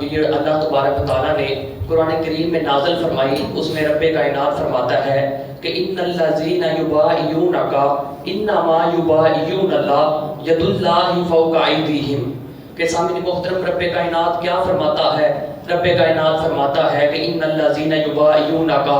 یہ اللہ تبارک و تعالیٰ نے قرآن کریم میں نازل فرمائی، اس میں رب کائنات فرماتا ہے کہ ان الذین یبایعونک انما یبایعون اللہ ید اللہ فوق ایدیہم، کہ سامعین محترم رب کائنات کیا فرماتا ہے؟ رب کائنات فرماتا ہے کہ ان الذین یبایعونک،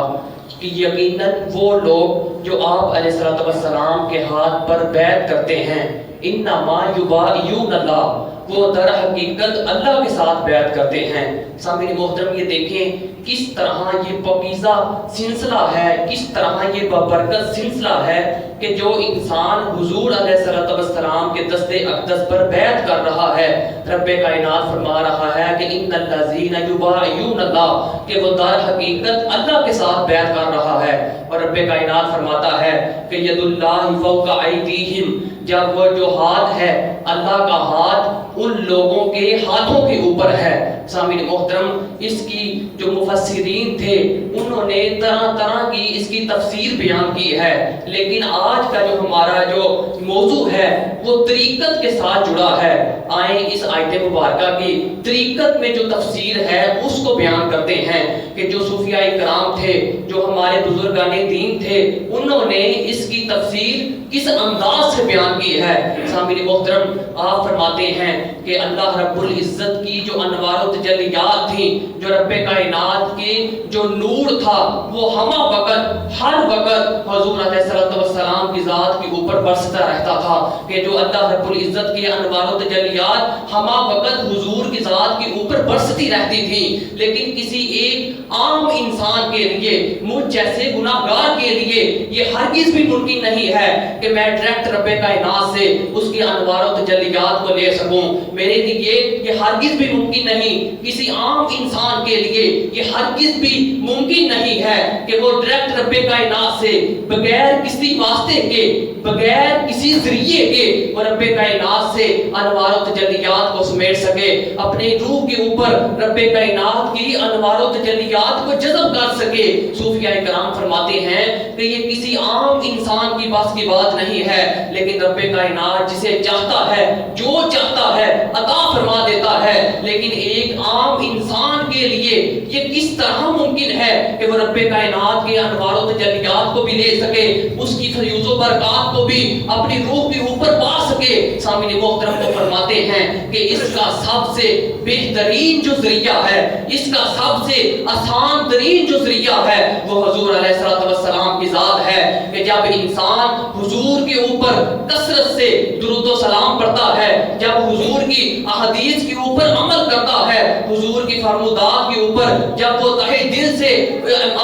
کہ یقیناً وہ لوگ جو آپ علیہ السلام کے ہاتھ پر بیعت کرتے ہیں، انما یبایعون اللہ، وہ در حقیقت اللہ کے ساتھ بیعت کرتے ہیں۔ سامعین محترم یہ دیکھیں کس طرح یہ پاکیزہ سلسلہ ہے، کس طرح یہ بابرکت سلسلہ ہے کہ جو انسان حضور علیہ السلام کے دست اقدس پر بیعت کر رہا ہے، رب کائنات فرما رہا ہے کہ ان الذین یبایعون اللہ، کہ وہ در حقیقت اللہ کے ساتھ بیعت کر رہا ہے۔ اور رب کائنات فرماتا ہے کہ ید اللہ فوق ایدیہم، جب وہ جو ہاتھ ہے اللہ کا ہاتھ ان لوگوں کے ہاتھوں کے اوپر ہے۔ سامعین محترم اس کی جو مفسرین تھے انہوں نے طرح طرح کی اس کی تفسیر بیان کی ہے، لیکن آج کا جو ہمارا جو موضوع ہے وہ طریقت کے ساتھ جڑا ہے۔ آئیں اس آیت مبارکہ کی طریقت میں جو تفسیر ہے اس کو بیان کرتے ہیں کہ جو صوفیاء کرام تھے، جو ہمارے بزرگان دین تھے، انہوں نے اس کی تفسیر کس انداز سے بیان کی ہے۔ سامعین محترم آپ فرماتے ہیں کہ اللہ رب العزت کی جو انوار و تجلیات تھیں، جو رب کائنات کے جو نور تھا وہ ہمہ وقت ہر وقت حضور علیہ السلام کی ذات کے اوپر برستا رہتا تھا، کہ جو اللہ رب العزت کے انوار و تجلیات ہمہ وقت حضور کی ذات کے اوپر برستی رہتی تھی۔ لیکن کسی ایک عام انسان کے لیے، مجھ جیسے گناہگار کے لیے یہ ہرگز بھی ممکن نہیں ہے کہ میں ڈائریکٹ رب کائنات سے اس کی انوار و تجلیات کو لے سکوں۔ میرے لیے یہ ہرگز بھی ممکن نہیں، کسی عام انسان کے لیے یہ ہرگز بھی ممکن نہیں ہے کہ وہ ڈائریکٹ رب کائنات سے بغیر کسی واسطے کے، بغیر کسی ذریعے کے وہ رب کائنات سے انوار و تجلیات کو سمیٹ سکے، اپنے روح کے اوپر رب کائنات کی انوار و تجلیات کو جذب کر سکے۔ صوفیاء کرام فرماتے ہیں کہ یہ کسی عام انسان کی بس کی بات نہیں ہے، لیکن رب کائنات جسے چاہتا ہے، جو چاہتا ہے عطا فرما دیتا ہے۔ لیکن ایک عام انسان کے لیے یہ کس طرح ممکن ہے کہ وہ رب کائنات کے انوار و تجلیات کو بھی لے سکے، اس کی فیوز و برکات کو بھی اپنی روح کے اوپر پا سکے؟ سامعین محترم کو فرماتے ہیں کہ اس کا سب سے بہترین جو ذریعہ ہے، اس کا سب سے آسان ترین جو ذریعہ ہے وہ حضور علیہ السلام کی ذات ہے، کہ جب انسان حضور کے اوپر کثرت سے درود و سلام پڑھتا ہے، جب حضور کی احادیث کے اوپر عمل کرتا ہے، حضور کی فرمودات کے اوپر جب وہ تہہ دل سے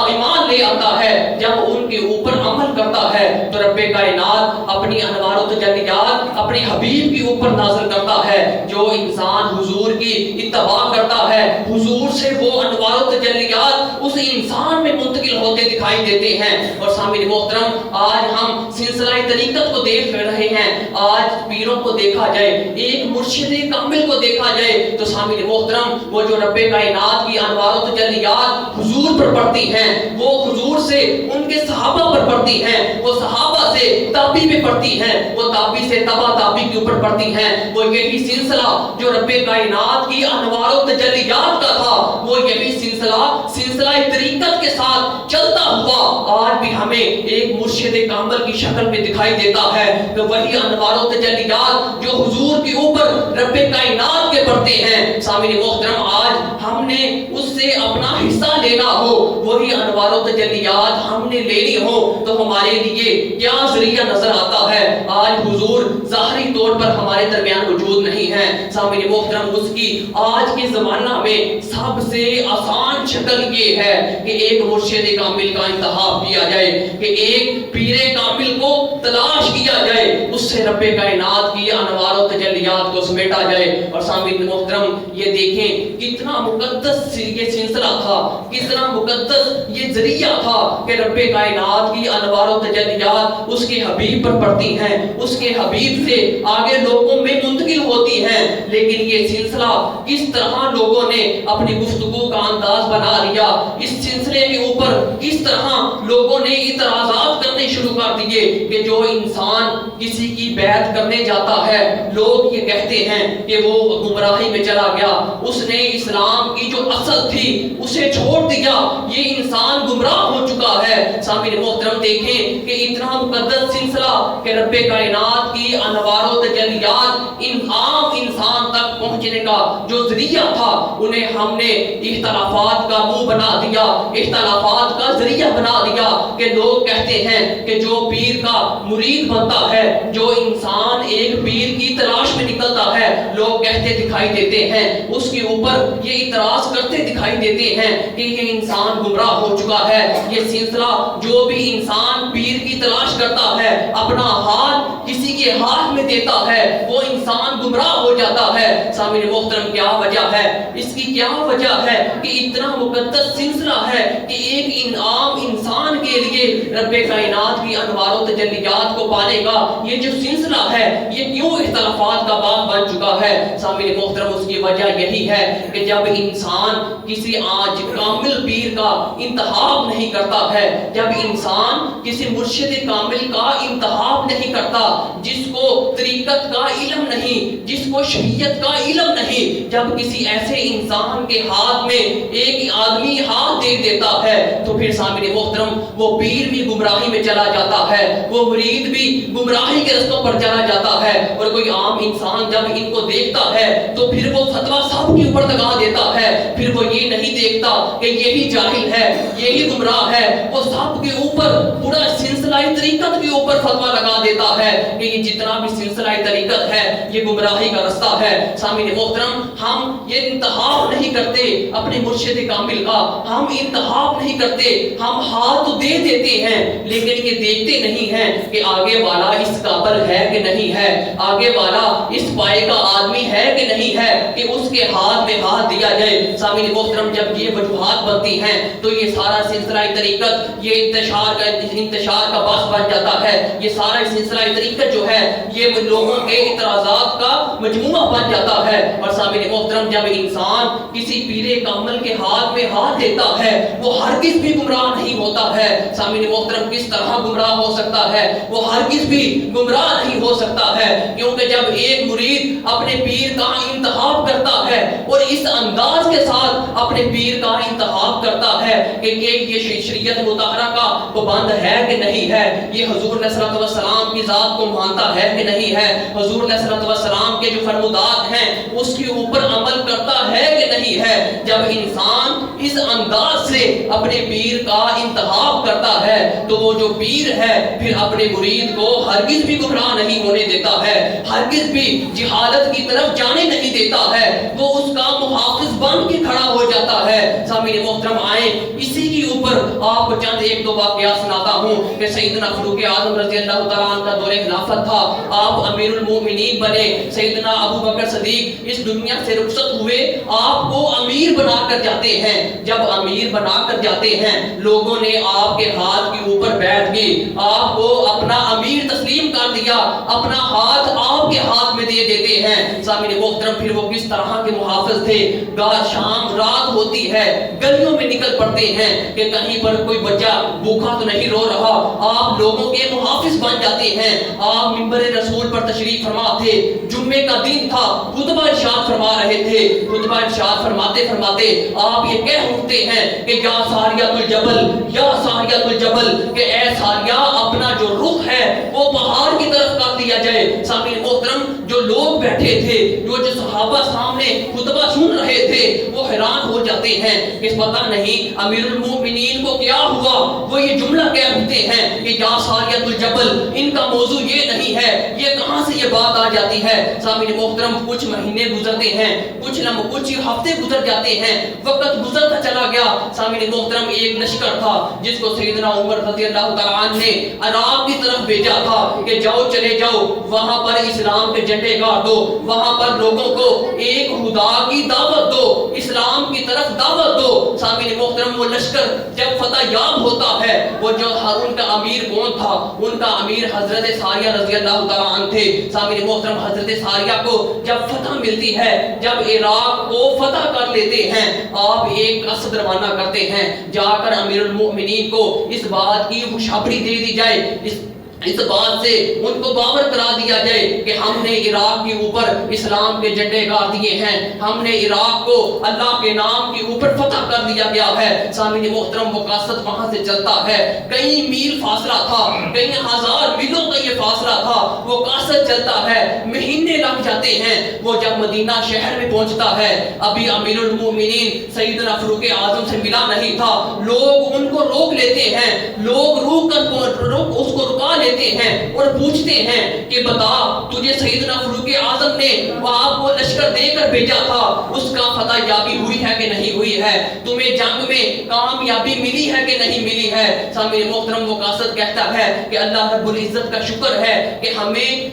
ایمان لے آتا ہے، جب ان کے اوپر عمل کرتا ہے، تو رب کائنات اپنی انوار و تجلیات اپنے حبیب کے اوپر نازل کرتا ہے۔ جو انسان حضور کی اتباع کرتا ہے، حضور سے وہ انوار و تجلیات اس انسان میں منتقل ہوتے دکھائی دیتے ہیں۔ اور سامعین محترم آج ہم سلسلہ طریقت کو دیکھ رہے ہیں، آج پیروں کو دیکھا جائے، ایک مرشد کامل کو دیکھا جائے، تو سامعین محترم وہ جو رب کائنات کی انوار و تجلیات حضور پر پڑتی ہیں، وہ حضور سے ان کے صحابہ پر پڑتی ہیں، وہ صحابہ سے تابعی پہ پڑتی ہیں، وہ تابعی سے تبع تابعی کے اوپر پڑتی ہیں۔ وہ یہی سلسلہ جو رب کائنات کی انوار و تجلیات کا تھا، وہ یہی سلسلہ طریقت کے ساتھ چلتا ہوا آج بھی ہمیں ایک مرشد کامل کی شکل میں دکھائی دیتا ہے، کہ وہی انوار و تجلیات جو حضور کے اوپر رب کائنات کے پڑھتے ہیں۔ سامعین محترم آج ہم نے اس سے اپنا حصہ لینا ہو، وہی انوار و تجلیات ہم نے لینی ہو، تو ہمارے لیے کیا ذریعہ نظر آتا ہے؟ آج حضور ظاہری طور پر ہمارے درمیان موجود نہیں ہے۔ سامعین محترم اس کی آج کے زمانہ میں سب سے آسان شکل یہ ہے کہ ایک مرشد کامل کا انتخاب کیا جائے، کہ ایک پیر کامل کو تلاش کیا جائے، اس سے رب کائنات کی انوار و تجلیات کو سمیٹا جائے۔ اور سامعین محترم یہ دیکھیں کتنا مقدس मुकद्दस ये सिलसिला था, कितना मुकद्दस ये जरिया था कि रब कायनात की अनवार व तजल्लियात उसके हबीब पर पड़ती हैं, उसके हबीब से आगे लोगों में मुंतकिल होती हैं। लेकिन ये सिलसिला किस तरह लोगों ने अपनी गुफ्तगू का अंदाज बना लिया, इस सिलसिले के ऊपर किस तरह लोगों ने इतराज़ात करने शुरू कर दिए कि जो इंसान किसी की बैत करने जाता है, लोग ये कहते हैं कि वो गुमराही में चला गया, उसने इस्लाम की जो असल थी उसे छोड़ दिया, ये इंसान गुमराह हो चुका है। सामिन मोहतरम देखें कि इतना मुकद्दस सिलसिला कि रब्बे कायनात की अनवार व तजल्लियात इन आम इंसान तक पहुंचने का जो जरिया था, उन्हें हमने इख्तलाफात का मुंह बना दिया, इख्तलाफात का जरिया बना दिया कि लोग कहते हैं कि जो पीर का मुरीद बनता है, जो इंसान एक पीर की तलाश में निकलता है, लोग कहते दिखाई देते हैं, उसके ऊपर ये इतराज करते दिखाई देते हैं कि ये इंसान गुमराह हो चुका है। ये सिलसिला जो भी इंसान पीर की तलाश करता है, अपना हाथ किसी के हाथ में देता है, वो इंसान गुमराह हो जाता है। सामिन मोहतरम क्या वजह है इसकी? क्या वजह है कि इतना मुकद्दस सिलसिला है कि एक आम इंसान के लिए रब्बे कायनात की अनवार व तजल्लियात को पाने का ये जो सिलसिला है, ये क्यों इख्तलाफात का बाब बन चुका है? सामिन मोहतरम उसकी वजह यही है कि जब इंसान किसी आज कामिल पीर का इंतखाब नहीं करता है, जब इंसान किसी मुर्शिद कामिल का इंतखाब नहीं करता, जिसको तरीकत का इल्म नहीं, जिसको शरीयत का इल्म नहीं, जब किसी ऐसे इंसान के हाथ में एक आदमी हाथ दे देता है, तो फिर सामने मोहतरम वो पीर भी गुमराही में चला जाता है, वो मुरीद भी गुमराही के रस्तों पर चला जाता है। और कोई आम इंसान जब इनको देखता है तो फिर वो फतवा सब के ऊपर लगा देता है, फिर वो ये नहीं देखता कि यही जाहिल है, यही गुमराह है, वो सब के ऊपर पूरा सिलसिला तरीकत के ऊपर फतवा लगा देता है कि ये जितना भी सिलसिला तरीकत है ये गुमराही का रास्ता है। सामने मोहतरम हम ये इंतखाब नहीं करते अपने मुर्शिद कामिल का, हम इंतखाब नहीं करते, हम हाथ तो दे देते हैं लेकिन ये देखते नहीं हैं कि आगे वाला इस काबिल है कि नहीं है, आगे वाला इस पाए का आदमी है कि नहीं है कि उसके हाथ में हाथ दिया जाए। सामने मोहतरम जब ये वजूहात बनती हैं तो ये सारा सिलसिला तरीकत ये इंतशार का बास बन जाता है, ये सारा सिलसिला तरीकत जो है ये लोगों के इतराज़ात का मजमुआ बन जाता है। और सामने मोहतरम जब इंसान किसी पीरे कामिल के हाथ में हाथ देता है, वो हरगिज़ भी गुमराह नहीं होता है। सामने मोहतरम किस तरह गुमराह हो सकता है? वो हरगिज़ भी गुमराह नहीं हो सकता है, क्योंकि जब एक मुरीद अपने पीर का इंतखाब करता है और इस अंदाज के साथ अपने पीर का इंतखाब करता है कि ये शरीयत मुताहरा का पाबंद है कि नहीं है, ये हुजूर अलैहिस्सलातु वस्सलाम की जात को मानता है कि नहीं है, हुजूर अलैहिस्सलातु वस्सलाम के जो फरमुदात हैं उसके ऊपर अमल करता है कि नहीं है, जब इंसान इस अंदाज से अपने पीर का इंतखाब करता है तो वो जो पीर है फिर अपने मुरीद को हरगिज़ भी गुमराह नहीं होने देता है, हरगिज़ भी जिहालत की तरफ जाने नहीं देता है, वो उसका मुहाफिज बन के खड़ा हो जाता है। सामने मोहतरम आए इसी के ऊपर आपको चंद एक दो वाक़या सुनाता हूँ कि सैयदना फारूक आज़म रज़ी अल्लाह तआला अन्हु का दौरे खिलाफत था, आप अमीरुल मोमिनीन बने, सैयदना अबू बकर सदीक इस दुनिया से रुखसत हुए, आपको अमीर बनाकर जाते हैं। जब अमीर बनाकर जाते हैं लोगों ने आपके हाथ के ऊपर बैठ के आपको अपना अमीर तस्लीम कर दिया, अपना हाथ आपके हाथ में दे देते हैं। सामने मोहतरम फिर वो किस तरह के मुहाफिज थे, शाम रात होती है गलियों में निकल पड़ते हैं कि कहीं पर कोई बच्चा भूखा तो नहीं रो रहा, आप लोगों के मुहाफिज बन जाते हैं। आप मिंबर रसूल पर तशरीफ फरमा थे, जुम्मे का दिन था, खुतबा इरशाद फरमा रहे थे, खुतबा इरशाद फरमाते फरमाते आप ये कह उठते हैं कि या सारियातुल जबल, या सारियातुल जबल, कि ए सारिया अपना जो रुख है वो पहाड़ की तरफ कर दिया जाए। सामने मोहतरम जो लोग बैठे थे, जो सहाबा सामने खुतबा सुन रहे थे, वो हैरान हो जाते हैं कि पता नहीं अमीरुल मोमिनीन को क्या हुआ, वो ये जुमला कह उठते हैं कि या सारियातुल जबल, इनका मौजू ये नहीं है, ये कहां से ये बात आ जाती है। सामने मोहतरम कुछ महीने गुजरते हैं, कुछ हफ्ते गुजर जाते हैं, वक्त गुजरता चला गया। सामने मोहतरम एक लश्कर था जिसको सैयदना उमर रज़ियल्लाहु तआला अन्हु ने अराब की तरफ भेजा था कि जाओ चले जाओ, वहां पर इस्लाम के झंडे गाड़ दो, वहां पर लोगों को एक खुदा की दावत दो, इस्लाम की तरफ طرف دعوت دو۔ سامعین محترم وہ لشکر جب فتح یاب ہوتا ہے، وہ جو ان کا امیر کون تھا؟ ان کا امیر حضرت ساریہ رضی اللہ تعالیٰ عنہ تھے۔ سامعین محترم حضرت ساریہ کو جب فتح ملتی ہے، جب عراق کو فتح کر لیتے ہیں، آپ ایک قصد روانہ کرتے ہیں، جا کر امیر المؤمنین کو اس بات کی خوشخبری دے دی جائے، اس بات سے ان کو باور کرا دیا جائے کہ ہم نے عراق کے اوپر اسلام کے جھنڈے گاڑ دیے ہیں، ہم نے عراق کو اللہ کے نام کے اوپر فتح کر دیا گیا ہے۔ سامعین محترم وہ قاصد وہاں سے چلتا ہے، کئی میل فاصلہ تھا، کئی ہزار میلوں کا یہ فاصلہ تھا، وہ قاصد چلتا ہے، مہینے لگ جاتے ہیں۔ وہ جب مدینہ شہر میں پہنچتا ہے، ابھی امیر المومنین سیدنا فاروق اعظم سے ملا نہیں تھا، لوگ ان کو روک لیتے ہیں، لوگ روک کر اس کو رکا لیتے ہیں اور پوچھتے ہیں کہ بتا تجھے سیدنا فاروق اعظم نے آپ کو لشکر دے کر بھیجا تھا، اس کا فتح یابی ہوئی ہے کہ نہیں ہوئی ہے؟ تمہیں جنگ میں کامیابی ملی ہے کہ نہیں ملی ہے؟ سامعین محترم وہ قاصد کہتا ہے کہ اللہ رب العزت کا شکر ہے کہ ہمیں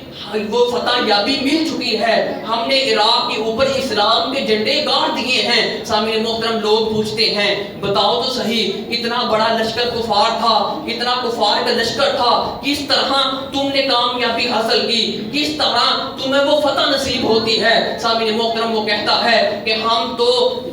وہ فتح یابی مل چکی ہے، ہم نے عراق کے اوپر اسلام کے جھنڈے گاڑ دیے ہیں۔ سامعین محترم لوگ پوچھتے ہیں بتاؤ تو صحیح، اتنا بڑا لشکر کفار تھا، اتنا کفار کا لشکر تھا، کس طرح تم نے کامیابی حاصل کی، کس طرح تمہیں وہ فتح نصیب ہوتی ہے؟ سامعین محترم وہ کہتا ہے کہ ہم تو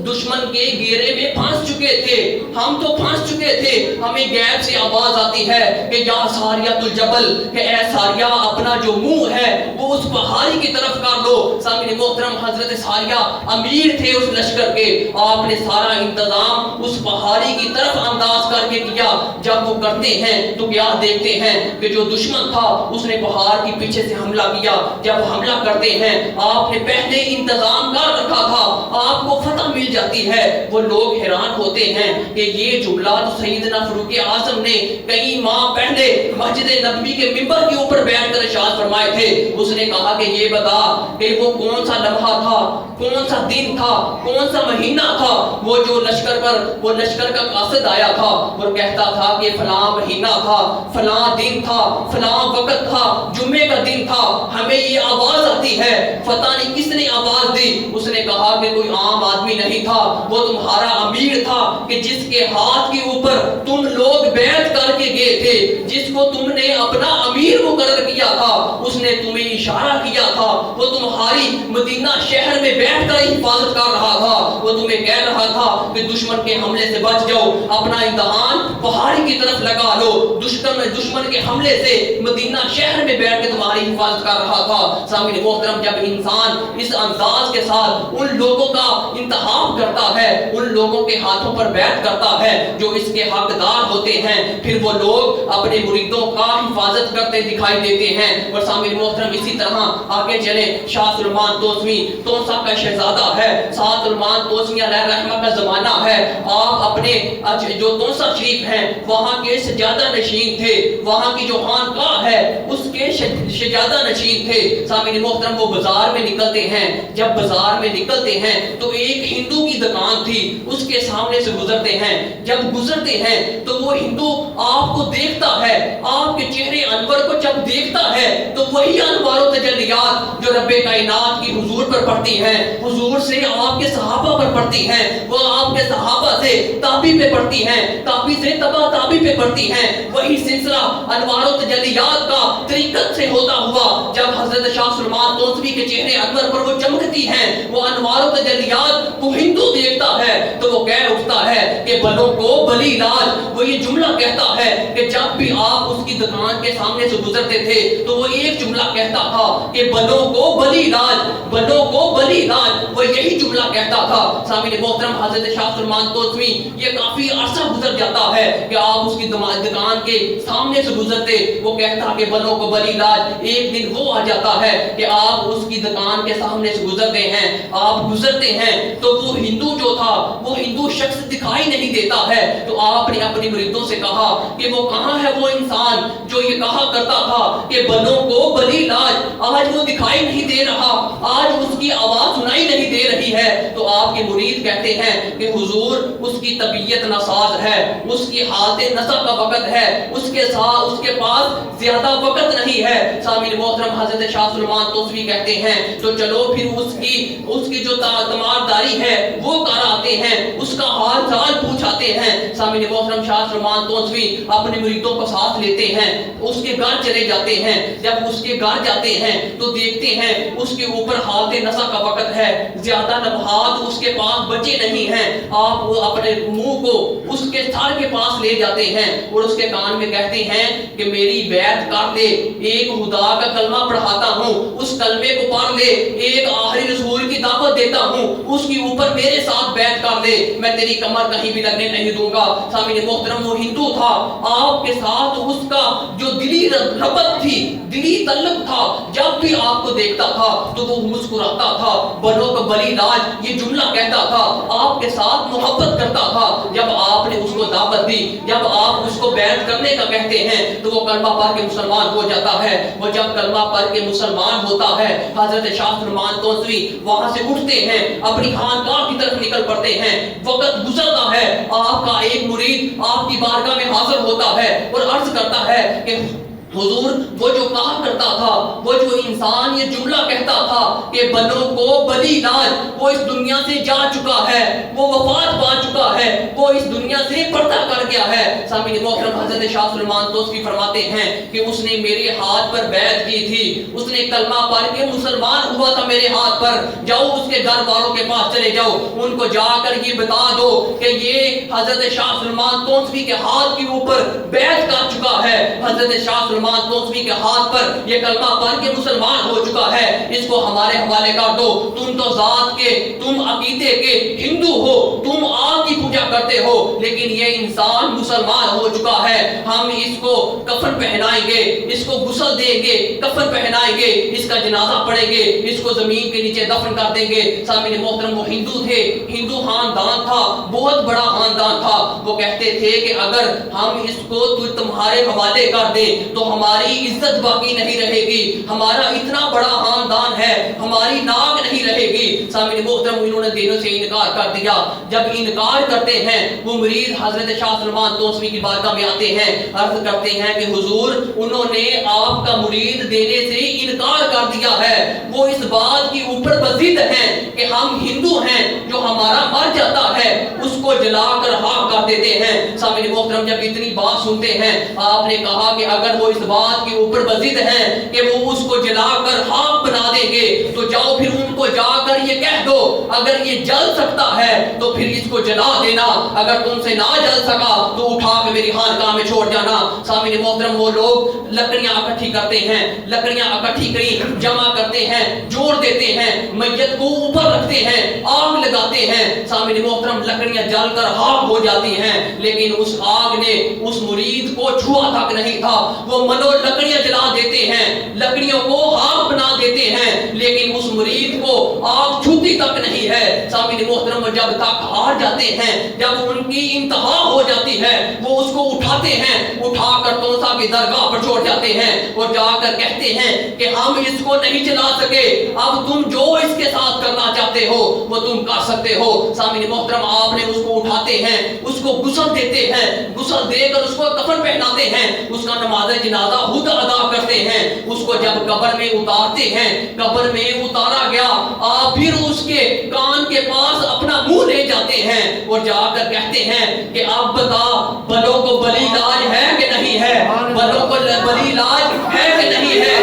دشمن کے گھیرے میں پھنس چکے تھے، ہم تو پھنس چکے تھے، ہمیں غیب سے آواز آتی ہے کہ یا ساریہ الجبل، کہ اے ساریہ اپنا جو منہ ہے وہ اس پہاڑی کی طرف کر دو۔ سامعین محترم حضرت ساریہ امیر تھے اس لشکر کے، آپ نے سارا انتظام اس پہاڑی کی طرف انداز کر کے کیا۔ جب وہ کرتے ہیں تو کیا دیکھتے ہیں کہ جو دشمن تھا اس نے پہاڑ کے پیچھے سے حملہ کیا۔ جب حملہ کرتے ہیں آپ نے پہلے انتظام کر رکھا تھا، آپ کو فتح مل جاتی ہے۔ وہ لوگ حیران ہوتے ہیں کہ یہ جملہ تو سیدنا فاروق اعظم نے کئی ماہ پہلے مسجد نبوی کے منبر کے اوپر بیٹھ کر ارشاد فرمائے تھے۔ اس نے کہا کہ یہ بتا کہ وہ کون سا لمحہ تھا، کون سا دن تھا، کون سا مہینہ تھا، وہ جو لشکر پر وہ لشکر کا قاصد آیا تھا اور کہتا تھا کہ فلاں مہینہ تھا، فلاں دن تھا، فلاں وقت تھا، جمعے کا دن تھا، ہمیں یہ آواز آتی ہے، پتہ نہیں کس نے آواز دی۔ اس نے کہا کہ کوئی عام آدمی نہیں تھا، وہ تمہارا امیر تھا کہ جس کے ہاتھ کے اوپر تم لوگ بیعت کر کے گئے تھے، جس کو تم نے اپنا امیر مقرر کیا تھا، اس نے تمہیں اشارہ کیا تھا، وہ تمہاری مدینہ شہر میں بیٹھ کر حفاظت کر رہا تھا، وہ تمہیں کہہ رہا تھا کہ دشمن کے حملے سے بچ جاؤ، اپنا امتحان پہاڑی کی طرف لگا لو۔ دشمن کے حملے سے مدینہ شہر میں بیٹھ کے تمہاری حفاظت کر رہا تھا۔ سامعین محترم جب انسان اس انداز کے ساتھ ان لوگوں کا انتخاب کرتا ہے، ان لوگوں کے ہاتھوں پر بیعت کرتا ہے جو اس کے حقدار ہوتے ہیں، پھر وہ لوگ اپنے مریدوں کا حفاظت کرتے دکھائی دیتے ہیں۔ اور سامعین محترم اسی طرح آگے چلے، شاہ سلمان توسوی توسا کا شہزادہ ہے، شاہ سلمان توسوی علیہ رحمہ کا زمانہ ہے۔ آپ اپنے جو توسا شریف ہیں وہاں کے سجادہ نشین تھے، وہاں کی جو خانقاہ ہے اس کے سجادہ نشین تھے۔ سامعین محترم وہ بازار میں نکلتے ہیں، جب بازار میں نکلتے ہیں تو ایک ہندو کی دکان تھی، اس کے سامنے سے گزرتے ہیں، جب گزرتے ہیں تو وہ ہندو آپ کو دیکھتا ہے، آپ کے چہرے انور کو جب دیکھتا ہے تو وہی انوار و تجلیات جو رب کائنات کی حضور پر پڑتی ہیں، حضور سے آپ کے صحابہ پر پڑتی ہیں، وہ آپ کے صحابہ سے تابعی پہ پڑتی ہیں، تابعی سے تبع تابعی پہ پڑتی ہیں، وہی سلسلہ انوار و تجلیات کا طریقت سے ہوتا ہوا جب حضرت شاہ سلمان توسوی کے چہرے انور پر وہ چمکتی ہیں، وہ انوار و تجلیات وہ ہندو دیکھتا ہے تو وہ کہہ اٹھتا ہے کہ بلوں کو بلی علاج۔ وہ یہ جملہ کہتا ہے کہ جب بھی آپ اس کی دکان کے سامنے سے گزرتے تھے تو وہ ایک جملہ کہتا تھا کہ بلوں کو بلی علاج، بلوں کو بلی علاج، وہ یہی جملہ کہتا تھا۔ سامعین محترم حضرت شاہ سلمان توسوی یہ کافی عرصہ گزر جاتا ہے کہ آپ اس کی دکان کے سامنے سے گزرتے، وہ کہتا کہ بلوں کو بلی علاج۔ ایک دن وہ آ جاتا ہے کہ آپ اس کی دکان کے سامنے سے گزرتے ہیں، آپ گزرتے ہیں تو وہ ہندو جو تھا وہ ہندو شخص دکھائی نہیں دیتا ہے، تو آپ نے اپنی مریدوں سے کہا کہ وہ کہاں ہے وہ انسان جو یہ کہا کرتا تھا کہ بلوں کو بلی علاج، آج وہ دکھائی نہیں دے رہا، آج اس کی آواز سنائی نہیں دے رہی ہے۔ تو آپ کے مرید کہتے ہیں کہ حضور اس کی طبیعت ناساز ہے، اس کی حالت نسا کا وقت ہے، اس کے ساتھ اس کے پاس زیادہ وقت نہیں ہے۔ سامعین محترم حضرت شاہ سلمان توسوی کہتے ہیں تو چلو پھر اس کی جو تمارداری ہے وہ کراتے ہیں، اس उसका हाल चाल पूछाते हैं। सामने मोहतरम शाह सलमान तोसवी अपने मुरीदों को साथ लेते हैं, उसके घर चले जाते हैं। जब उसके घर जाते हैं तो देखते हैं उसके ऊपर हालत नशा का वक्त है, ज्यादा नबहात उसके पास बचे नहीं हैं। आप वो अपने मुंह को उसके सर के पास ले जाते हैं और उसके कान में कहते हैं कि मेरी बैत कर ले, एक खुदा का कलमा पढ़ाता हूँ, उस कलमे को पढ़ ले, एक आखिरी रसूल की दावत देता हूँ, उसके ऊपर मेरे साथ बैत कर दे, मैं तेरी कमर कहीं भी लगने नहीं दूंगा। सामने मोहतरम वो हिंदू था, आपके साथ उसका जो दिली रबत थी, दिली तल्लुक था, जब भी आपको देखता था तो वो मुस्कुराता था, बनो को बली लाज ये जुमला कहता था, आपके साथ मोहब्बत करता था। जब आपने उसको दावत दी, जब आप उसको बैत करने का कहते हैं तो वो कलमा पढ़ के मुसलमान हो जाता है। वो जब कलमा पढ़ के मुसलमान होता है, हजरत शाह सलमान तोसवी वहां से उठते हैं, अपनी खानकाह की तरफ निकल पड़ते हैं। वक्त गुजरता है, आपका एक मुरीद आपकी बारगाह में हाजिर होता है और अर्ज करता है कि हुजूर, वो जो कहा करता था, वो जो इंसान ये जुमला कहता था कि बनो को बली लाज, वो इस दुनिया से जा चुका है, वो वफात पा चुका है, वो इस दुनिया से पर्दा कर गया है। सामने मोहतरम हजरत शाह सलमान तोसवी फरमाते हैं कि उसने मेरे हाथ पर बैत की थी, उसने कलमा पढ़ के मुसलमान हुआ था मेरे हाथ पर। जाओ उसके घर वालों के पास चले जाओ, उनको जाकर ये बता दो कि ये हजरत शाह सलमान तोसवी के हाथ के ऊपर बैत कर चुका है, हजरत शाह सलमान तोसवी के हाथ पर ये कलमा पढ़ के मुसलमान हो चुका है, इसको हमारे हवाले कर दो। तुम तो जात के, तुम अकीदे के हिंदू हो, तुम आग की पूजा करते हो, लेकिन ये इंसान मुसलमान हो चुका है। हम इसको कफन पहनाएंगे, इसको गुस्ल देंगे, कफन पहनाएंगे, इसका जनाजा पढ़ेंगे, इसको जमीन के नीचे दफन कर देंगे। सामने मोहतरम वो हिंदू थे, हिंदू खानदान था, बहुत बड़ा खानदान था। वो कहते थे कि अगर हम इसको तुम्हारे हवाले कर दें तो हमारी इज्जत बाकी नहीं रहेगी, हमारा इतना बड़ा खानदान है, हमारी नाक नहीं रहेगी। सामने मोहतरम इन्होंने देने से इनकार कर दिया। जब इनकार करते हैं वो मुरीद हजरत शाह सलमान तोसवी की बारगाह में आते हैं, अर्ज करते हैं कि हुजूर, उन्होंने आपका मुरीद देने से इनकार कर दिया है, वो इस बात की ऊपर बजिद हैं कि हम हिंदू हैं, जो हमारा मर जाता है उसको जलाकर खाक कर देते हैं। सामने मोहतरम जब इतनी बात सुनते हैं, आपने कहा कि अगर वो इस बात के ऊपर बजिद हैं कि वो उसको जलाकर खाक बना देंगे, तो जाओ फिर उनको जाकर ये कह दो, अगर ये जल सकता है तो फिर इसको जला देना, अगर तुमसे ना जल सका तो उठा के मेरी खानकाह में छोड़ जाना। सामने मोहतरम वो लोग लकड़ियां इकट्ठी करते हैं, लकड़ियां इकट्ठी करी जमा करते हैं, जोड़ देते हैं, मैयत को ऊपर रखते हैं, आग लगाते हैं। सामने मोहतरम लकड़ियां जलकर खाक हो जाती हैं, लेकिन उस आग ने उस मुरीद को छुआ तक नहीं था। वो मनो लकड़ियां जला देते हैं, लकड़ियों को आग बना देते हैं, लेकिन उस मुरीद को आग छूती तक नहीं है। सामने मोहतरम जब तक हार जाते हैं, जब उनकी इंतहा हो जाती है, वो उसको उठाते हैं, उठाकर तोसा की दरगाह पर छोड़ जाते हैं और जाकर कहते हैं कि हम इसको नहीं चला सके, अब तुम जो इसके साथ करना चाहते हो वो तुम कर सकते हो। सामने मोहतरम आपने उसको उठाते हैं, उसको गुस्ल देते हैं, गुस्ल देकर उसको कफन पहनाते हैं, उसका नमाज जनाजा खुद अदा करते हैं। उसको जब कब्र में उतारते हैं, कब्र में उतारा गया, आप फिर उसके कान के पास अपना मुंह ले जाते हैं और जाकर कहते हैं कि अब बता, बलों को बली लाज है कि नहीं है, बलों को बली लाज है कि नहीं है।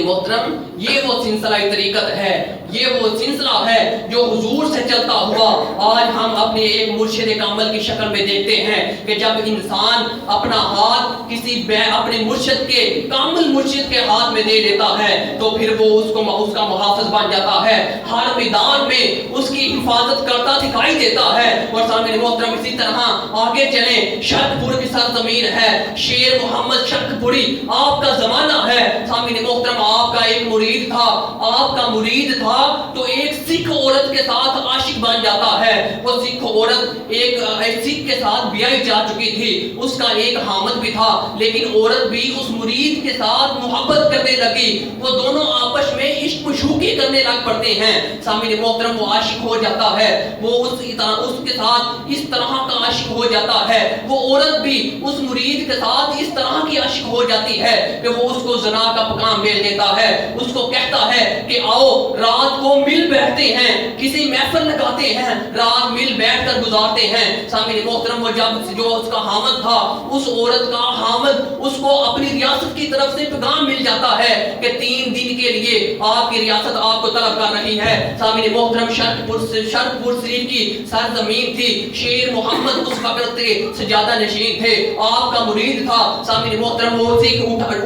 मोहतरम ये वो सिलसिला तरीकत है, ये वो सिलसिला है जो हुजूर से चलता हुआ आज हम अपने एक मुर्शिद कामिल की शक्ल में देखते हैं कि जब इंसान अपना हाथ किसी अपने मुर्शिद के कामिल मुर्शिद के हाथ में दे देता है तो फिर वो उसका मुहाफिज बन जाता है, हर मैदान में उसकी हिफाजत करता दिखाई देता है। और सामने मोहतरम इसी तरह आगे चले, शरकपुर की सरजमीन है, शेर मोहम्मद शरकपुरी आपका जमाना है। सामने मोहतरम आपका एक मुरीद था, आपका मुरीद था तो एक सिख औरत के साथ عاشق بن جاتا ہے۔ وہ سکھ عورت ایک سکھ کے ساتھ بیاہی جا چکی تھی، اس کا ایک حامد بھی تھا، لیکن عورت بھی اس مرید کے ساتھ محبت کرنے لگی، وہ دونوں آپس میں عشق مشوقی کرنے لگ پڑتے ہیں۔ سامعین محترم، وہ عاشق ہو جاتا ہے، وہ اس کے ساتھ اس طرح کا عاشق ہو جاتا ہے، وہ عورت بھی اس مرید کے ساتھ اس طرح کی عاشق ہو جاتی ہے کہ وہ اس کو زنا کا پیغام بھیج دیتا ہے، اس کو کہتا ہے کہ آؤ رات کو مل بیٹھتے ہیں، کسی محفل لگاتے ہیں، رات مل بیٹھ کر گزارتے ہیں۔ سامعین محترم، وہ جب جو اس کا حامد تھا، اس عورت کا حامد اس کو اپنی ریاست کی طرف سے پیغام مل جاتا ہے کہ 3 دن کے لیے آپ کی ریاست آپ کو طلب کر رہی ہے۔ سامعین محترم، شرق پور شریف کی سرزمین تھی، شیر محمد اس وقت کے سجادہ نشین تھے، آپ کا مرید تھا۔ سامعین محترم، وہ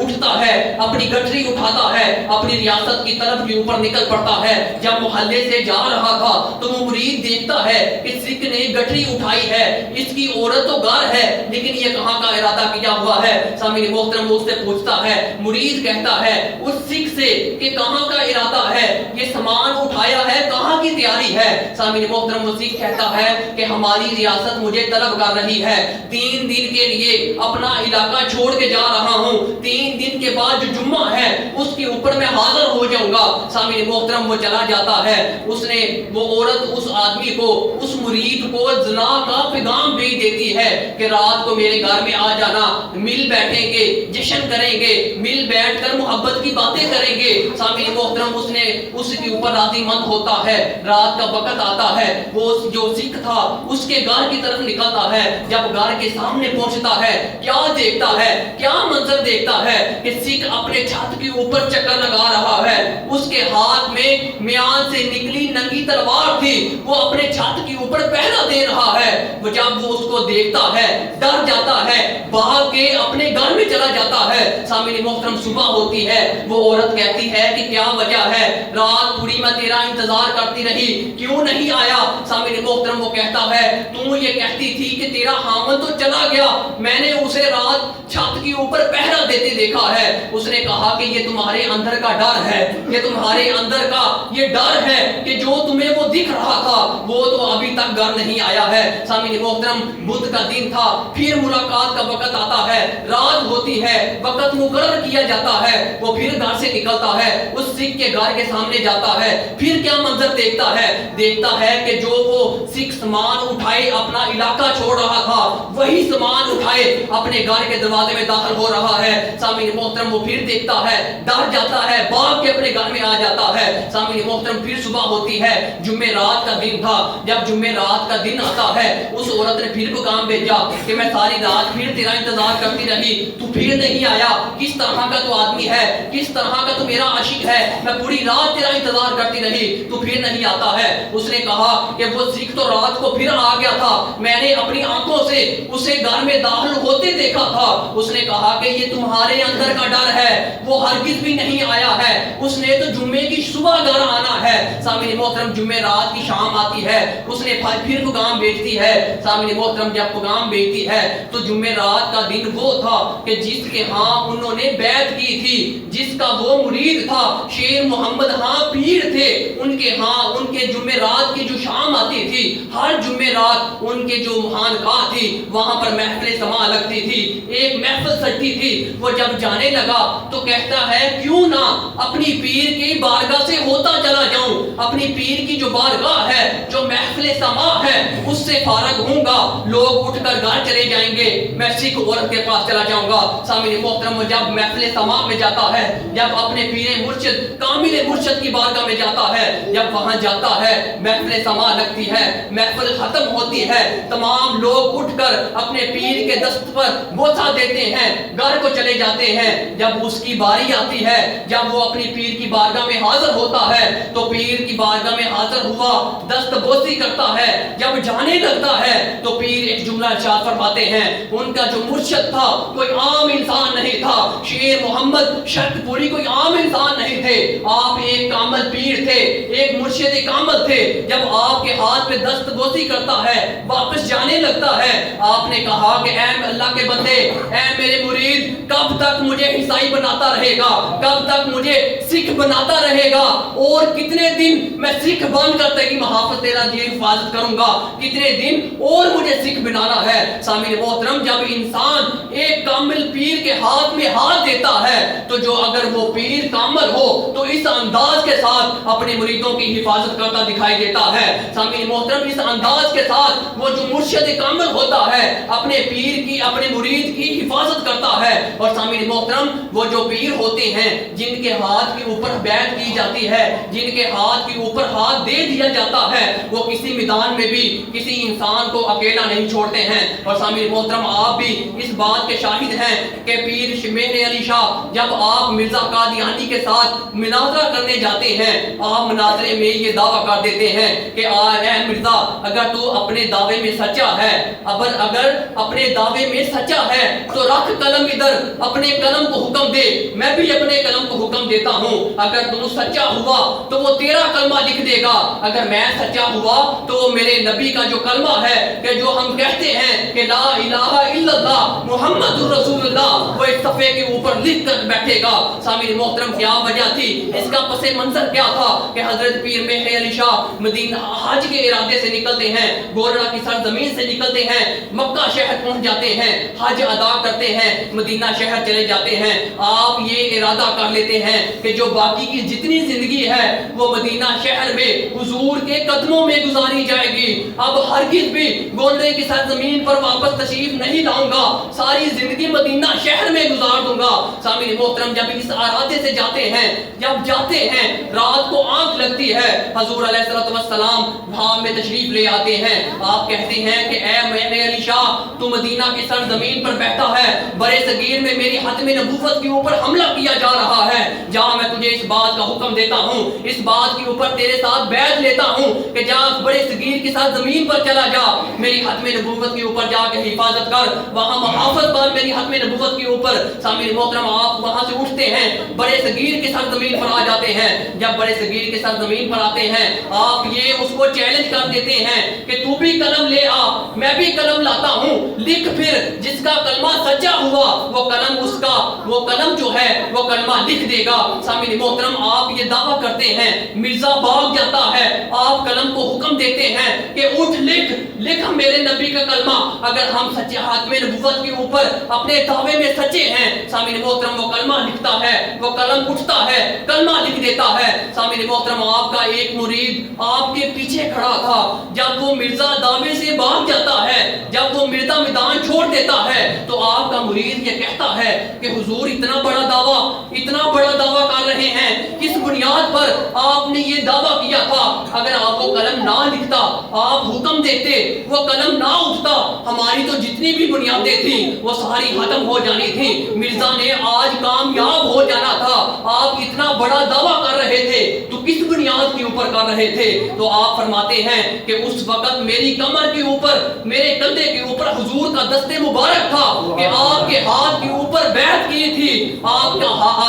اٹھتا ہے، اپنی گٹری اٹھاتا ہے، اپنی ریاست کی طرف کے اوپر نکل پڑتا ہے۔ جب محلے سے جا رہا تھا تو وہ مرید دیکھتا ہے کہ سکھ نے گٹری اٹھائی ہے، اس کی عورت تو گھر ہے، لیکن یہ کہاں کا ارادہ کیا ہوا ہے؟ سامعین محترم، اس سے پوچھتا ہے، مرید کہتا ہے اس سکھ سے کہ کہاں کا ارادہ ہے، یہ سامان اٹھایا ہے، کہاں کی تیاری ہے؟ سامعین محترم، وہ سکھ کہتا ہے کہ ہماری ریاست مجھے طلب کر رہی ہے، 3 دن کے لیے اپنا علاقہ چھوڑ کے جا رہا ہوں، 3 دن کے بعد جو جمعہ ہے اس کے اوپر میں حاضر ہو جاؤں گا۔ سامعین محترم، وہ چلا جاتا ہے، اس نے وہ عورت اس آدمی کو، اس مرید کو زنا کا پیغام بھیج دیتی ہے کہ رات کو میرے گھر میں آ جانا، مل بیٹھیں گے، جشن کریں گے، مل بیٹھ کر محبت کی باتیں کریں گے۔ سامعین محترم، اس نے اس کے اوپر راضی مند ہوتا ہے، رات کا وقت آتا ہے، وہ جو سکھ تھا اس کے گھر کی طرف نکلتا ہے، جب گھر کے سامنے پہنچتا ہے کیا دیکھتا ہے، کیا منظر دیکھتا ہے کہ سکھ اپنے چھت کے اوپر چکر لگا رہا ہے، اس کے ہاتھ میں میان سے نکلی ننگی تلوار تھی، وہ اپنے چھت کے اوپر پہرا دے رہا ہے۔ وہ جب وہ اس کو دیکھتا ہے ڈر جاتا ہے، بھاگ کے اپنے گھر میں چلا جاتا ہے۔ سامعین محترم، صبح ہوتی ہے، وہ عورت کہتی ہے کہ کیا وجہ ہے، رات پوری میں تیرا انتظار کرتی رہی، کیوں نہیں آیا؟ سامعین محترم، وہ کہتا ہے تو یہ کہتی تھی کہ تیرا حامد تو چلا گیا، میں نے اسے رات چھت کے اوپر پہرا دیتے دیکھا ہے۔ اس نے کہا کہ یہ تمہارے اندر کا ڈر ہے، یہ تمہارے اندر کا یہ ڈر ہے کہ جو تمہیں وہ دکھ رہا تھا وہ تو ابھی تک گھر نہیں آیا ہے۔ سامعین محترم، بدھ کا دن تھا، پھر ملاقات کا وقت آتا ہے، رات ہوتی ہے، وقت مقرر کیا جاتا ہے، وہ پھر گھر سے نکلتا ہے، اس سکھ کے گھر کے سامنے جاتا ہے، پھر کیا منظر دیکھتا ہے؟ دیکھتا ہے کہ جو وہ سکھ سامان اٹھائے اپنا علاقہ چھوڑ رہا تھا، وہی سامان اٹھائے اپنے گھر کے دروازے میں داخل ہو رہا ہے۔ سامعین محترم، وہ پھر دیکھتا ہے، ڈر جاتا ہے، بھاگ کے اپنے گھر میں آ جاتا ہے۔ سامعین محترم، پھر صبح ہوتی ہے، جمعرات کا دن تھا، جب جمعرات کا دن آتا ہے، اس عورت نے پھر پیغام بھیجا کہ میں ساری رات پھر تیرا انتظار کرتی رہی، تو پھر نہیں آیا، کس طرح کا تو آدمی ہے، کس طرح کا تو میرا عاشق ہے، میں پوری رات تیرا انتظار کرتی رہی، تو پھر نہیں آتا ہے۔ اس نے کہا کہ وہ سکھ تو رات کو پھر آ گیا تھا، میں نے اپنی آنکھوں سے اسے گھر میں داخل ہوتے دیکھا تھا۔ اس نے کہا کہ یہ تمہارے اندر کا ڈر ہے، وہ ہرگز بھی نہیں آیا ہے، اس نے تو جمعے کی صبح گھر آنا ہے۔ سامعین محترم، جمعرات کی شام آتی ہے، اس نے پھر پیغام بھیجتی ہے۔ سامعین محترم، جب پیغام بھیجتی ہے تو جمعرات کا دن وہ تھا کہ جس کے ہاں انہوں نے بیعت کی تھی، جس کا وہ مرید تھا، شیر محمد ہاں پیر تھے، ان کے ہاں ان کے جمعرات کی جو شام آتی تھی، ہر جمعرات ان کے جو خانقاہ تھی وہاں پر محفل سما لگتی تھی، ایک محفل سجتی تھی۔ وہ جب جانے لگا تو کہتا ہے کیوں نہ اپنی پیر کی بارگاہ سے ہوتا چلا جاؤں، اپنی پیر کی جو بارگاہ ہے، جو محفل سما ہے، اس سے فارغ ہوں گا، لوگ اٹھ کر گھر چلے جائیں گے، میں سکھ عورت کے پاس چلا جاؤں گا۔ سامعین محترم، جب محفل سما میں جاتا ہے، جب اپنے پیر مرشد کامل مرشد کی بارگاہ میں جاتا ہے، جب وہاں جاتا ہے، محفل سما لگتی ہے، محفل ختم ہوتی ہے، تمام لوگ اٹھ کر اپنے پیر کے دست پر بوسہ دیتے ہیں، گھر کو چلے جاتے ہیں۔ جب اس کی باری آتی ہے، جب وہ اپنی پیر کی بارگاہ میں حاضر ہوتا ہے تو پیر کی بارگاہ میں حاضر ہوا، دست بوسی کرتا ہے، جب جانے لگتا ہے تو پیر ایک جملہ ارشاد فرماتے ہیں، ان کا جو مرشد تھا کوئی عام انسان نہیں تھا، شیر محمد شرط پوری کوئی عام انسان نہیں تھے، آپ ایک کامل پیر تھے، ایک مرشد کامل تھے۔ جب آپ کے ہاتھ پہ دست بوسی کرتا ہے، واپس جانے لگتا ہے، آپ نے کہا کہ اے اللہ کے بندے، اے میرے مرید، کب تک तक मुझे ईसाई बनाता रहेगा, कब तक मुझे सिख बनाता रहेगा, और कितने दिन मैं सिख बनकर तेरी मुहाफ़त तेरा जी हिफाजत करूंगा, कितने दिन और मुझे सिख बनाना है। सामीन मोहतरम, जब इंसान एक कामिल पीर के हाथ में हाथ देता है तो जो अगर वो पीर कामिल हो तो इस अंदाज के साथ अपने मुरीदों की हिफाजत करता दिखाई देता है। सामीन मोहतरम, इस अंदाज के साथ वो जो मुर्शिद कामिल होता है अपने पीर की, अपने मुरीद की हिफाजत करता है। और सामीन मोहतरम, वो जो पीर होते हैं जिनके हाथ के ऊपर बैत की जाती है, जिनके हाथ के ऊपर हाथ दे दिया जाता है, वो किसी मैदान में भी किसी इंसान को अकेला नहीं छोड़ते हैं। और सामीन मोहतरम, आप भी इस बात के शाहिद हैं कि पीर शमेर अली शाह जब आप मिर्जा कादियानी के साथ मुनाजरा करने जाते हैं, आप मुनाजरे में ये दावा कर देते हैं कि ऐ मिर्जा, अगर तू अपने दावे में सच्चा है, अगर अपने दावे में सच्चा है तो रख कलम इधर, अपने कलम को हुक्म दे, मैं भी अपने कलम को हुक्म देता हूँ। अगर तू सच्चा हुआ तो वो तेरा कलमा लिख देगा, अगर मैं सच्चा हुआ तो वो मेरे नबी का जो कलमा है कि जो हम कहते हैं कि ला इलाहा इल्लल्लाह मुहम्मदुर रसूलुल्लाह, वो इस सफे के ऊपर लिख कर बैठेगा। सामीन मोहतरम, क्या वजह थी, इसका पसे मंजर क्या था कि हजरत पीर मेहर अली शाह मदीना हज के इरादे से निकलते हैं, गोरड़ा की सरजमीन से निकलते हैं, मक्का शहर पहुंच जाते हैं, हज अदा करते हैं, मदीना शहर चले जाते हैं। आप ये इरादा कर लेते हैं कि जो बाकी की जितनी जिंदगी है वो मदीना शहर में हुजूर के कदमों में गुजारी जाएगी, अब हरगिज़ भी गोरड़े की सरजमीन पर वापस तशरीफ नहीं लाऊंगा, सारी जिंदगी मदीना शहर में गुजार दूंगा। सामीन मोहतरम, जब इस इरादे से जाते हैं, जब जाते हैं रात को आंख लगती है, हजूर अलैहिस्सलाम भाव में तशरीफ ले आते हैं। आप कहते हैं कि ऐ मेरे अली शाह, तू मदीना की सरजमीन पर बैठा है, बड़े सगीर में मेरी हतम नबूवत के ऊपर हमला किया जा रहा है, जा मैं तुझे इस बात का हुक्म देता हूँ, इस बात के ऊपर तेरे साथ बैठ लेता हूँ कि जा बड़े सगीर की सरजमीन पर चला जा, मेरी हतम नबूवत के ऊपर जाकर हिफाजत कर, वहाँ मुहाफ़त बन मेरी हतम नबूवत के ऊपर। सामीन मोहतरम, आप वहाँ से उठते हैं, बड़े सगीर की सरजमीन पर आ जाते हैं। जब बड़े सगीर की सरजमीन पर आते हैं, आप ये उसको चैलेंज कर देते हैं कि तू भी कलम ले आ, मैं भी कलम लाता हूँ, लिख फिर, जिसका कलमा सच्चा हुआ वो कलम उसका, वो कलम जो है वो कलमा लिख देगा। सामीन मोहतरम, आप ये दावा करते हैं, मिर्जा भाग जाता है, आप कलम को हुक्म देते हैं कि उठ लिख, लिख मेरे नबी का कलमा, अगर हम सच्चे हाथ में नबूवत के ऊपर अपने दावे में सच्चे हैं। सामीन मोहतरम, वो कलमा लिखता है, वो कलम उठता है, कलमा लिख देता है। सामीन मोहतरम, आपका एक मुरीद आपके पीछे खड़ा था, जब वो मिर्जा दावे से भाग जाता है, जब वो मिर्जा मैदान छोड़ देता है, तो आपका मुरीद ये कहता है कि हुजूर इतना बड़ा दावा कर रहे हैं, किस बुनियाद पर आपने ये दावा किया था, अगर आप वो कलम ना लिखता, आप हुक्म देते, वो कलम ना उठता, हमारी तो जितनी भी बुनियादें थी वो सारी खत्म हो जानी थी, मिर्जा ने आज कामयाब हो जाना था। आप इतना बड़ा दावा कर रहे थे तो किस बुनियाद के ऊपर कर रहे थे? तो आप फरमाते हैं कि उस वक्त मेरी कमर के ऊपर, मेरे कंधे के ऊपर हुजूर का दस्ते मुबारक था कि आपके हाथ के ऊपर बैत की थी,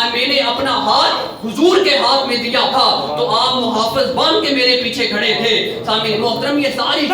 मैंने अपना हाथ हुजूर के हाथ में दिया था, तो आप मुहाफिज बन के मेरे पीछे खड़े थे। सामीन मोहतरम, ये सारी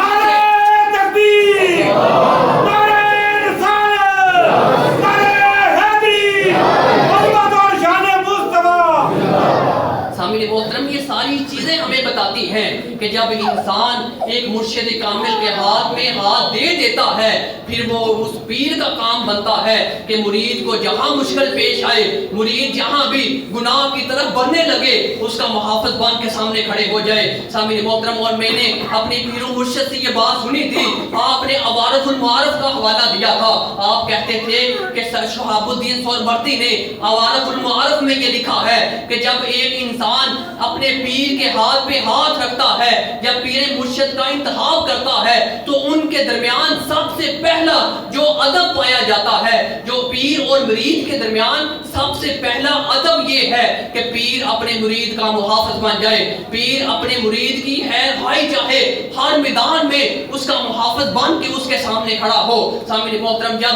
सामीन मोहतरम, ये सारी चीजें हमें बताती हैं कि जब इंसान एक मुर्शिद कामिल के हाथ में हाथ दे देता है, फिर वो उस पीर का काम बनता है कि मुरीद को जहां मुश्किल पेश आए, मुरीद जहां भी गुनाह की तरफ बढ़ने लगे, उसका मुहाफिज बन के सामने खड़े हो जाए। सामीन मोहतरम, और मैंने अपने पीर मुर्शिद से ये बात सुनी थी, आपने अवारफुल मारफ का हवाला दिया था। आप कहते थे कि सर शहाबुद्दीन सोहरवर्दी ने अवारफुल मारफ में ये लिखा है कि जब एक इंसान अपने पीर के हाथ पे हाथ रखता है, जब पीर मुर्शिद का इंतखाब करता है, तो उनके दरमियान सबसे पहला जो अदब पाया जाता है, जो पीर और मुरीद के दरमियान सबसे पहला अदब ये है कि पीर अपने मुरीद का मुहाफिज बन जाए, पीर अपने मुरीद की है भाई चाहे हर मैदान में उसका मुहाफिज बन के उसके सामने खड़ा हो। सामने मोहतरम, जब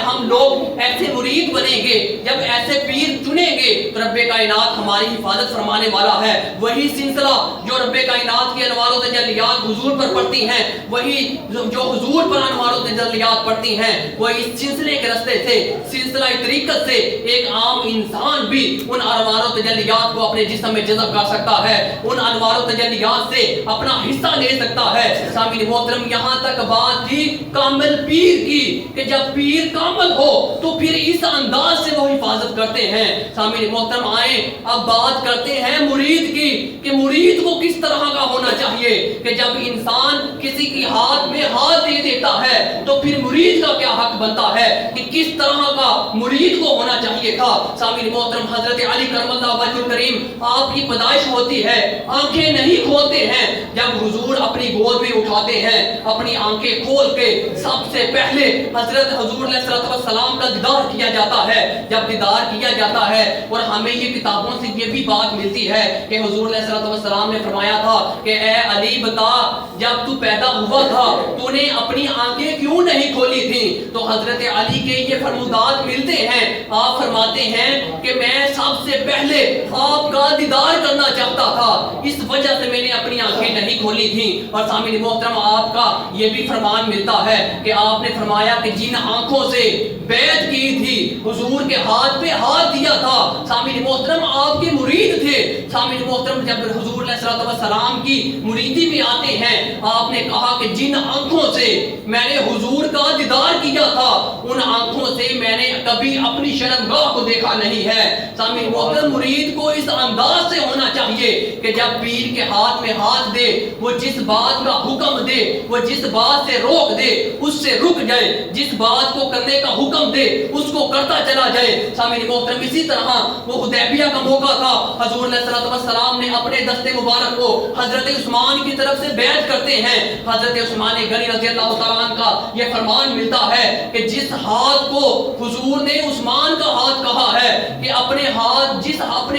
हम लोग ऐसे मुरीद बनेंगे, जब ऐसे पीर चुनेंगे, तो रब्बे कायनात हमारी हिफाजत फरमाने वाला है। वही सिलसिला जो रब्बे कायनात की अनवार व तजल्लियात हुजूर पर पड़ती हैं, वही जो हुजूर पर अनवार व तजल्लियात पड़ती हैं, वो इस सिलसिले के रास्ते से, सिलसिला तरीकत से एक आम इंसान भी उन अनवार व तजल्लियात को अपने जिस्म में जज़ब कर सकता है, उन अनवार व तजल्लियात से अपना हिस्सा ले सकता है। सामीन मोहतरम, यहाँ तक बात थी कामिल पीर की कि जब पीर कामिल हो तो फिर इस अंदाज से वो हिफाजत करते हैं। सामीन मोहतरम, आए अब बात करते हैं मुरीद की कि मुरीद को किस तरह का होना चाहिए कि जब इंसान किसी की हाथ में हाथ दे देता है तो फिर मुरीद का क्या हक बनता है कि किस तरह का मुरीद को होना चाहिए था। सामीन मोहतरम, हजरत अली करमल्लाहु वजहुल करीम आपकी पैदाइश होती है, आंखें नहीं खोलते हैं, जब हुजूर अपनी गोद में उठाते हैं, अपनी आंखें खोल के सबसे पहले हजरत हुजूर अलैहि सलाम का दीदार किया जाता है। जब दीदार किया जाता है और हमें ये किताबों से ये भी बात मिलती है कि हुजूर अलैहि सलाम ने फरमाया था कि ए अली, बता जब तू पैदा हुआ था तूने अपनी आंखें क्यों नहीं खोली थी? तो हजरत अली के ये फरमुदात मिलते हैं, आप फरमाते हैं कि मैं सबसे पहले आपका दीदार करना चाहता था, इस वजह से मैंने अपनी आंखें नहीं खोली थी। और सामीन मोहतरम, आपका ये भी फरमान मिलता है कि आपने फरमाया कि जिन आंखों से बैत की थी, हुजूर के हाथ पे हाथ दिया था, सामीन मोहतरम आपके मुरीद थे। सामीन मोहतरम, जब हुजूर सलाम की मुरीदी में आते हैं, आपने कहा कि जिन आंखों से मैंने हुजूर का दीदार किया था उन आंखों से मैंने कभी अपनी शर्मगाह को देखा नहीं है। सामीन मोहतरम, मुरीद को इस अंदाज से होना चाहिए कि जब पीर के हाथ में हाथ दे, वो जिस बात का हुक्म दे, वो जिस बात से रोक दे उससे रुक जाए, जिस बात को करने का हुक्म दे उसको करता चला जाए। सामीन मोहतरम, इसी तरह वो हुदैबिया का मौका था, हुजूर सलाम ने अपने दस्ते मुबारक को हजरत उस्मान की तरफ से बैत करते हैं। हजरत उस्मान गनी रज़ी अल्लाह तआला अन्हु का ये फरमान मिलता है कि जिस हाथ को हुजूर ने उस्मान का हाथ कहा है कि अपने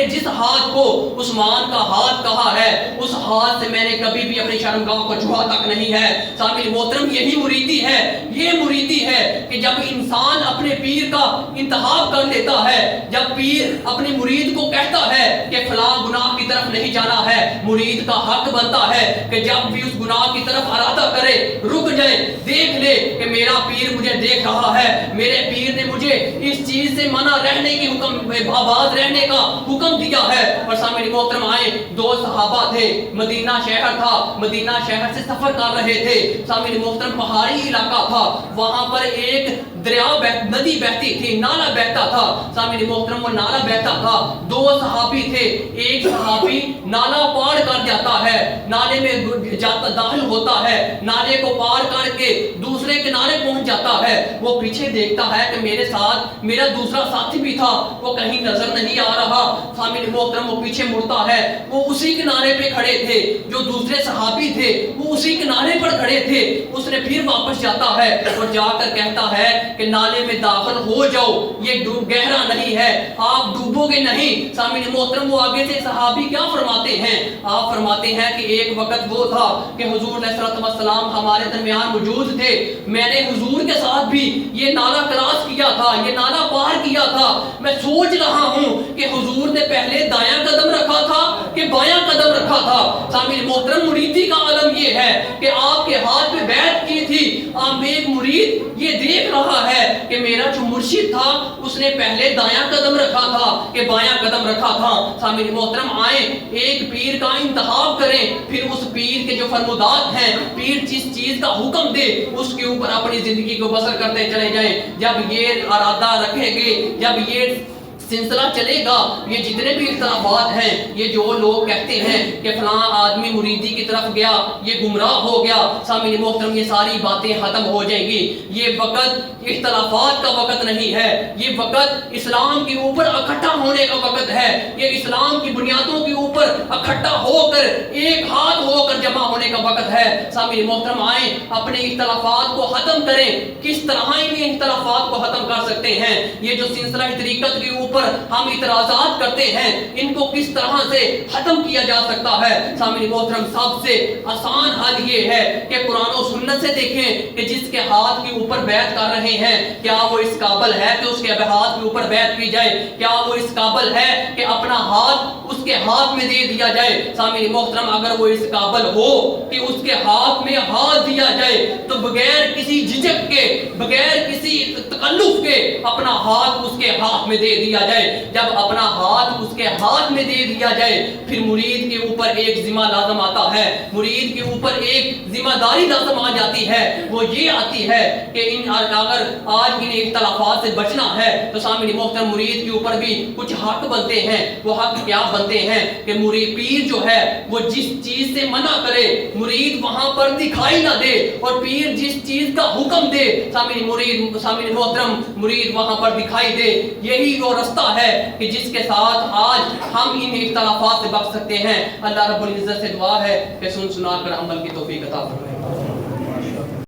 जिस हाथ को उस्मान का हाथ कहा है, उस हाथ से मैंने कभी भी अपनी शर्मगाह को छुआ तक नहीं है। सामीन मोहतरम, यही मुरीदी है, ये मुरीदी है कि जब इंसान अपने पीर का इंतखाब कर लेता है, जब पीर अपने मुरीद को कहता है कि फलां गुनाह की तरफ नहीं जाना है, मुरीद का हक बनता है कि जब भी उस गुनाह की तरफ इरादा करे रुक जाए, देख ले कि मेरा पीर मुझे देख रहा है, मेरे पीर ने मुझे इस चीज से मना रहने की हुक्म, आबाद रहने का हुक्म दिया है। और सामने मोहतरम, आए दो सहाबा थे, मदीना शहर था, मदीना शहर से सफर कर रहे थे। सामने मोहतरम, पहाड़ी इलाका था, वहां पर एक दरिया नदी बहती थी, नाला बहता था। सामने मोहतरम, वो नाला बहता था, दो सहाबी थे, एक सहाबी नाला पार कर जाता है, नाले में जाता दाखिल होता है, नाले को पार करके दूसरे किनारे पहुंच जाता है। वो पीछे देखता है कि मेरे साथ मेरा दूसरा साथी भी था, वो कहीं नजर नहीं आ रहा। सामने मोहतरम, वो पीछे मुड़ता है, वो उसी किनारे पे खड़े थे, जो दूसरे सहाबी थे वो उसी किनारे पर खड़े थे। उसने फिर वापस जाता है और जाकर कहता है कि नाले में दाखिल हो जाओ, ये गहरा नहीं है, आप डूबोगे नहीं। सामने मोहतरम, वो आगे से सहाबी क्या फरमाते हैं? आप फरमाते हैं कि एक वक्त वो था कि हुजूर अलैहिस्सलाम हमारे दरमियान मौजूद थे, मैंने हुजूर के साथ भी ये नाला क्रॉस किया था, ये नाला पार किया था। मैं सोच रहा हूं कि हुजूर ने पहले दायां कदम रखा था कि बायां कदम रखा था। सामने मोहतरम, मुरीदी का आलम ये है कि आपके हाथ पे बैत की थी, आप एक मुरीद ये देख रहा है कि मेरा जो मुर्शिद था उसने पहले दायां कदम रखा था कि बायां कदम रखा था। सामने मोहतरम, आए एक पीर का इंतखाब करें, फिर उस पीर के जो फरमुदात हैं, पीर जिस चीज का हुक्म दे उसके ऊपर अपनी जिंदगी को बसर करते चले जाएं। जब ये इरादा रखेंगे, जब ये सिलसिला चलेगा, ये जितने भी इख्तिलाफात हैं, ये जो लोग कहते हैं कि फलां आदमी मुरीदी की तरफ गया, ये गुमराह हो गया, सामने मोहतरम, ये सारी बातें खत्म हो जाएंगी। ये वक्त इख्तिलाफात का वक्त नहीं है, ये वक्त इस्लाम के ऊपर इकट्ठा होने का वक्त है, ये इस्लाम की बुनियादों के ऊपर इकट्ठा होकर एक हाथ होकर जमा होने का वक्त है। सामने मोहतरम, आए अपने इख्तिलाफात को खत्म करें। किस तरह इन इख्तिलाफात को खत्म कर सकते हैं? ये जो सिलसिला तरीकत के ऊपर हम इतराजात करते हैं, इनको किस तरह से खत्म किया जा सकता है? सामने मोहतरम, सबसे आसान हल ये है कि कुरान और सुन्नत से देखें कि जिसके हाथ के ऊपर बैत कर रहे हैं, क्या वो इस काबिल है कि उसके हाथ के ऊपर बैत की जाए? क्या वो इस काबिल है कि अपना हाथ اس کے ہاتھ میں دے دیا جائے. سامعین محترم اگر وہ اس قابل ہو کہ اس کے ہاتھ میں ہاتھ دیا جائے تو بغیر کسی جھجک کے بغیر کسی تکلف کے اپنا ہاتھ اس کے ہاتھ میں دے دیا جائے. جب اپنا ہاتھ اس کے ہاتھ میں دے دیا جائے پھر مرید کے اوپر ایک ذمہ لازم آتا ہے, مرید کے اوپر ایک ذمہ داری لازم آ جاتی ہے. وہ یہ آتی ہے کہ اگر آج ان اختلافات سے بچنا ہے تو سامعین محترم مرید کے اوپر بھی کچھ حق بنتے ہیں. وہ حق کیا بنتے ہیں کہ مرید پیر جو ہے وہ جس چیز سے منع کرے مرید وہاں پر دکھائی نہ دے, اور پیر جس چیز کا حکم دے سامعین محترم مرید وہاں پر دکھائی دے. یہی وہ رستہ ہے کہ جس کے ساتھ آج ہم ان اختلافات سے بچ سکتے ہیں. اللہ رب العزت سے دعا ہے کہ سن سنا کر عمل کی توفیق عطا فرمائے.